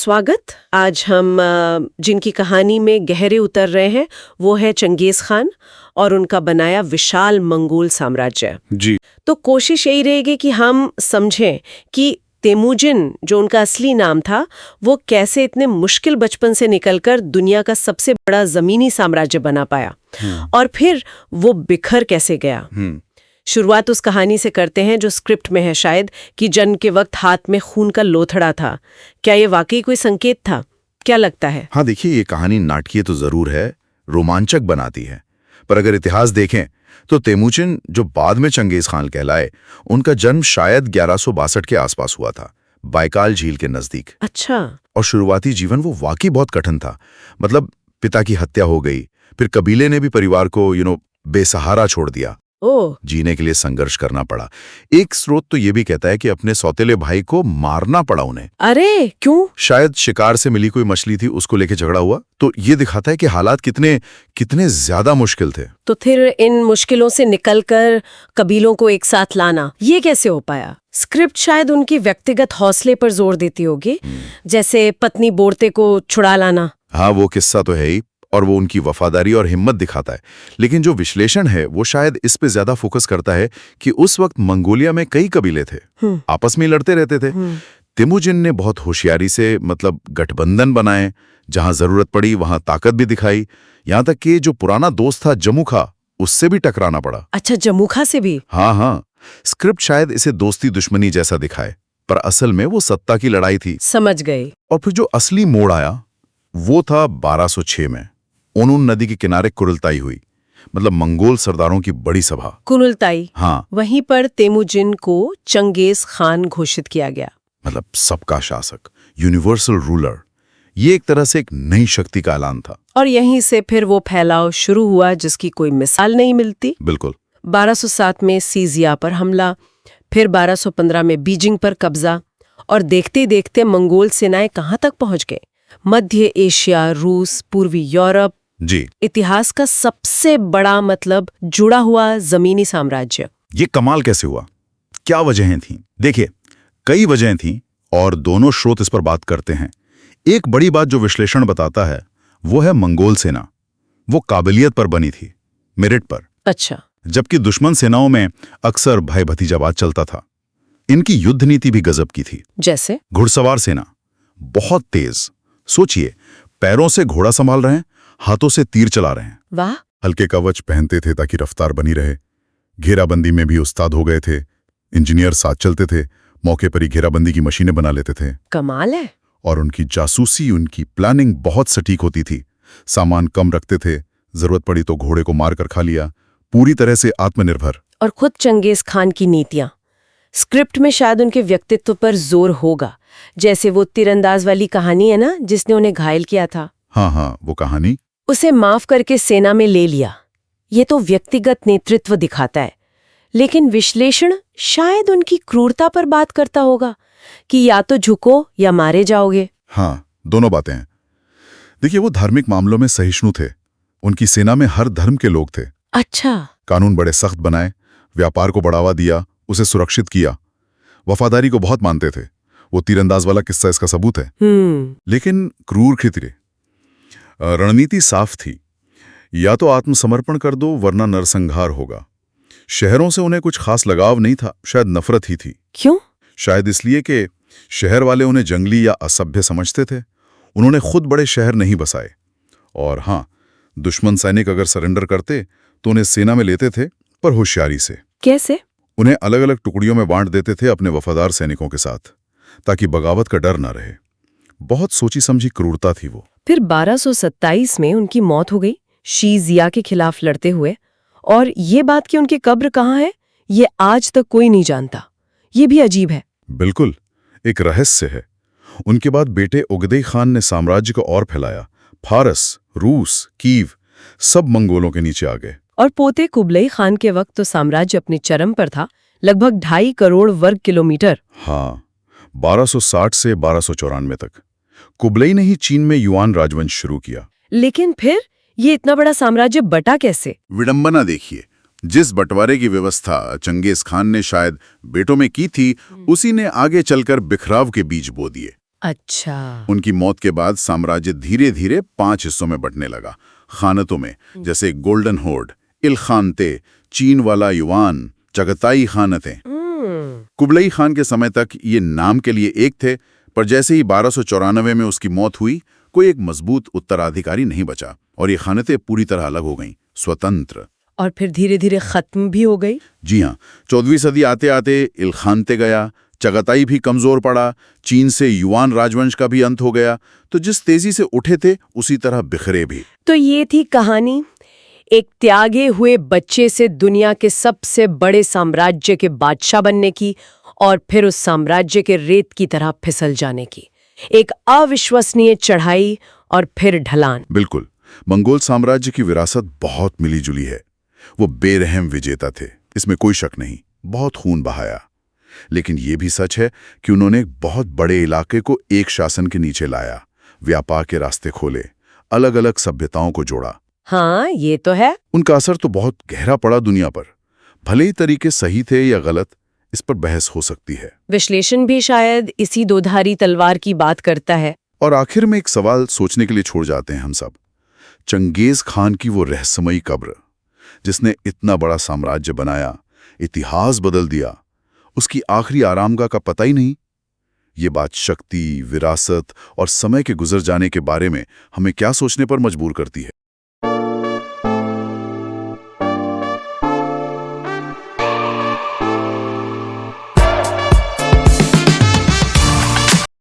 स्वागत। आज हम जिनकी कहानी में गहरे उतर रहे हैं वो है चंगेज खान और उनका बनाया विशाल मंगोल साम्राज्य जी। तो कोशिश यही रहेगी कि हम समझें कि तेमुजिन जो उनका असली नाम था वो कैसे इतने मुश्किल बचपन से निकलकर दुनिया का सबसे बड़ा जमीनी साम्राज्य बना पाया और फिर वो बिखर कैसे गया। शुरुआत उस कहानी से करते हैं जो स्क्रिप्ट में है शायद, कि जन्म के वक्त हाथ में खून का लोथड़ा था। क्या ये वाकई कोई संकेत था? क्या लगता है? हाँ देखिए, ये कहानी नाटकीय तो जरूर है, रोमांचक बनाती है, पर अगर इतिहास देखें तो तेमुजिन जो बाद में चंगेज खान कहलाए, उनका जन्म शायद 1162 के आसपास हुआ था, बाइकाल झील के नजदीक। अच्छा। और शुरुआती जीवन वो वाकई बहुत कठिन था। मतलब पिता की हत्या हो गई, फिर कबीले ने भी परिवार को बेसहारा छोड़ दिया। जीने के लिए संघर्ष करना पड़ा। एक स्रोत तो ये भी कहता है कि अपने सौतेले भाई को मारना पड़ा उन्हें। अरे क्यों? शायद शिकार से मिली कोई मछली थी, उसको लेके झगड़ा हुआ। तो ये दिखाता है कि हालात कितने ज्यादा मुश्किल थे। तो फिर इन मुश्किलों से निकलकर कबीलों को एक साथ लाना, ये कैसे हो पाया? स्क्रिप्ट शायद उनकी व्यक्तिगत हौसले पर जोर देती होगी, जैसे पत्नी बोरते को छुड़ा लाना। हाँ, वो किस्सा तो है ही, और वो उनकी वफादारी और हिम्मत दिखाता है। लेकिन जो विश्लेषण है वो शायद इस पे ज्यादा फोकस करता है कि उस वक्त मंगोलिया में कई कबीले थे, आपस में लड़ते रहते थे। तेमुजिन ने बहुत होशियारी से गठबंधन बनाए, जहां जरूरत पड़ी वहां ताकत भी दिखाई, यहां तक कि जो पुराना दोस्त था जमुखा, उससे भी टकराना पड़ा। अच्छा, जमुखा से भी? हाँ। स्क्रिप्ट शायद इसे दोस्ती दुश्मनी जैसा दिखाए, पर असल में वो सत्ता की लड़ाई थी। समझ गई। और फिर जो असली मोड़ आया वो था 1206 में। ओनुन नदी के किनारे कुरलताई हुई, मंगोल सरदारों की बड़ी सभा। कुरलताई? हाँ। वहीं पर तेमुजिन को चंगेज खान घोषित किया गया। सबका शासक, यूनिवर्सल रूलर। ये एक तरह से एक नई शक्ति का ऐलान था। और यहीं से फिर वो फैलाव शुरू हुआ जिसकी कोई मिसाल नहीं मिलती। बिल्कुल। 1207 में सीजिया पर हमला, फिर 1215 में बीजिंग पर कब्जा, और देखते देखते मंगोल सेनाएं कहां तक पहुंच गए? मध्य एशिया, रूस, पूर्वी यूरोप। जी। इतिहास का सबसे बड़ा जुड़ा हुआ जमीनी साम्राज्य। ये कमाल कैसे हुआ? क्या वजहें थीं? देखिए, कई वजहें थीं और दोनों स्रोत इस पर बात करते हैं। एक बड़ी बात जो विश्लेषण बताता है वो है मंगोल सेना। वो काबिलियत पर बनी थी, मेरिट पर। अच्छा। जबकि दुश्मन सेनाओं में अक्सर भाई भतीजावाद चलता था। इनकी युद्ध नीति भी गजब की थी। जैसे? घुड़सवार सेना, बहुत तेज। सोचिए, पैरों से घोड़ा संभाल रहे हैं, हाथों से तीर चला रहे हैं। वाह। हल्के कवच पहनते थे ताकि रफ्तार बनी रहे। घेराबंदी में भी उस्ताद हो गए थे। इंजीनियर साथ चलते थे, मौके पर ही घेराबंदी की मशीनें बना लेते थे। कमाल है। और उनकी जासूसी, उनकी प्लानिंग बहुत सटीक होती थी। सामान कम रखते थे, जरूरत पड़ी तो घोड़े को मार कर खा लिया। पूरी तरह से आत्मनिर्भर। और खुद चंगेज खान की नीतियां। स्क्रिप्ट में शायद उनके व्यक्तित्व पर जोर होगा, जैसे वो तीरंदाज वाली कहानी है ना, जिसने उन्हें घायल किया था। हाँ, वो कहानी। उसे माफ करके सेना में ले लिया। ये तो व्यक्तिगत नेतृत्व दिखाता है, लेकिन विश्लेषण शायद उनकी क्रूरता पर बात करता होगा कि या तो झुको या मारे जाओगे। हाँ, दोनों बातें हैं। देखिए, वो धार्मिक मामलों में सहिष्णु थे। उनकी सेना में हर धर्म के लोग थे। अच्छा। कानून बड़े सख्त बनाए, व्यापार को बढ़ावा दिया, उसे सुरक्षित किया। वफादारी को बहुत मानते थे। वो तीरंदाज वाला किस्सा इसका सबूत है। लेकिन क्रूर खितरे। रणनीति साफ थी, या तो आत्मसमर्पण कर दो वरना नरसंहार होगा। शहरों से उन्हें कुछ खास लगाव नहीं था, शायद नफरत ही थी। क्यों? शायद इसलिए कि शहर वाले उन्हें जंगली या असभ्य समझते थे। उन्होंने खुद बड़े शहर नहीं बसाए। और हाँ, दुश्मन सैनिक अगर सरेंडर करते तो उन्हें सेना में लेते थे, पर होशियारी से। कैसे? उन्हें अलग अलग टुकड़ियों में बांट देते थे अपने वफादार सैनिकों के साथ, ताकि बगावत का डर न रहे। बहुत सोची समझी क्रूरता थी वो। फिर 1227 में उनकी मौत हो गई, शीजिया के खिलाफ लड़ते हुए। और ये बात कि उनकी कब्र कहाँ है, ये आज तक कोई नहीं जानता। ये भी अजीब है। बिल्कुल, एक रहस्य है। उनके बाद बेटे उगदई खान ने साम्राज्य को और फैलाया। फारस, रूस, कीव सब मंगोलों के नीचे आ गए। और पोते कुबलई खान के वक्त तो साम्राज्य अपने चरम पर था, लगभग 2.5 करोड़ वर्ग किलोमीटर। हाँ, 1260 से 1294 तक। कुबलई ने ही चीन में युआन राजवंश शुरू किया। लेकिन फिर ये इतना बड़ा साम्राज्य बटा कैसे? विडंबना देखिए, जिस बंटवारे की व्यवस्था चंगेज खान ने शायद बेटों में की थी, उसी ने आगे चलकर बिखराव के बीज बो दिए। अच्छा। उनकी मौत के बाद साम्राज्य धीरे धीरे 5 हिस्सों में बंटने लगा, खानतों में, जैसे गोल्डन होर्ड, इलखानते, चीन वाला युवान, चगताई खानतें। कुबलई खान के समय तक ये नाम के लिए एक थे, पर जैसे ही 1294 में उसकी मौत हुई, कोई एक मजबूत उत्तराधिकारी नहीं बचा और ये खानतें पूरी तरह अलग हो गईं, स्वतंत्र। और फिर धीरे धीरे खत्म भी हो गई। जी हाँ, 14वीं सदी आते आते इलखानते गया, चगताई भी कमजोर पड़ा, चीन से युवान राजवंश का भी अंत हो गया, तो जिस तेजी से उठे थे उसी तरह बिखरे भी। तो ये थी कहानी एक त्यागे हुए बच्चे से दुनिया के सबसे बड़े साम्राज्य के बादशाह बनने की, और फिर उस साम्राज्य के रेत की तरह फिसल जाने की। एक अविश्वसनीय चढ़ाई और फिर ढलान। बिल्कुल, मंगोल साम्राज्य की विरासत बहुत मिली-जुली है। वो बेरहम विजेता थे, इसमें कोई शक नहीं, बहुत खून बहाया। लेकिन ये भी सच है कि उन्होंने एक बहुत बड़े इलाके को एक शासन के नीचे लाया, व्यापार के रास्ते खोले, अलग-अलग सभ्यताओं को जोड़ा। हाँ, ये तो है। उनका असर तो बहुत गहरा पड़ा दुनिया पर। भले ही तरीके सही थे या गलत, इस पर बहस हो सकती है। विश्लेषण भी शायद इसी दोधारी तलवार की बात करता है। और आखिर में एक सवाल सोचने के लिए छोड़ जाते हैं हम सब। चंगेज खान की वो रहस्यमयी कब्र, जिसने इतना बड़ा साम्राज्य बनाया, इतिहास बदल दिया, उसकी आखिरी आरामगाह का पता ही नहीं। ये बात शक्ति, विरासत और समय के गुजर जाने के बारे में हमें क्या सोचने पर मजबूर करती है।